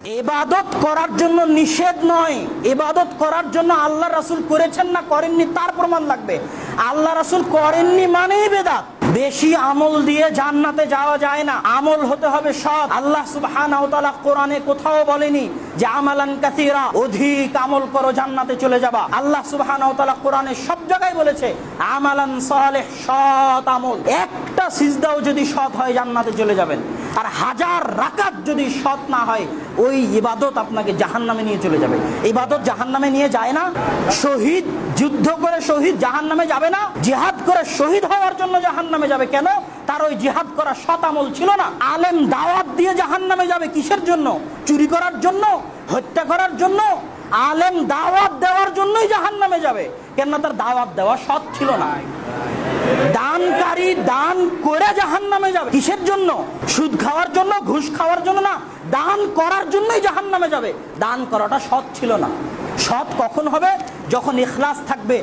ইবাদত করার জন্য নিষেধ নয়, ইবাদত করার জন্য আল্লাহ রাসূল করেছেন না করেননি তার প্রমাণ লাগবে। আল্লাহ রাসূল করেননি মানেই বেদাত। বেশি আমল দিয়ে জান্নাতে যাওয়া যায় না, আমল হতে হবে সৎ। আল্লাহ সুবহানাহু ওয়া তাআলা কোরআনে কোথাও বলেনি যে আমালান কাসীরা, অধিক আমল করো জান্নাতে চলে যাবা। আল্লাহ সুবহানাহু ওয়া তাআলা কোরআনে সব জায়গায় বলেছে আমালান সালেহ, সৎ আমল। একটা সিজদাও যদি সৎ হয় জান্নাতে চলে যাবেন, আর হাজার রাকাত যদি সৎ না হয় ওই ইবাদত আপনাকে জাহান্নামে নিয়ে চলে যাবে। ইবাদত জাহান্নামে নিয়ে যায় না। শহীদ যুদ্ধ করে শহীদ জাহান্নামে যাবে না, জিহাদ করে শহীদ হওয়ার জন্য জাহান্নামে যাবে। কেন? তার ওই জিহাদ করা সৎ আমল ছিল না। আলেম দাওয়াত দিয়ে জাহান্নামে যাবে কিসের জন্য? চুরি করার জন্য, হত্যা করার জন্য? আলেম দাওয়াত দেওয়ার জন্যই জাহান্নামে যাবে, কেন? তার দাওয়াত দেওয়া সৎ ছিল না। দানকারী দান করে জাহান্নামে যাবে কিসের জন্য? সুদ খাওয়ার জন্য, ঘুষ খাওয়ার জন্য না, দান করার জন্যই জাহান্নামে যাবে। দান করাটা সৎ ছিল না। সৎ কখন হবে? যখন ইখলাস থাকবে,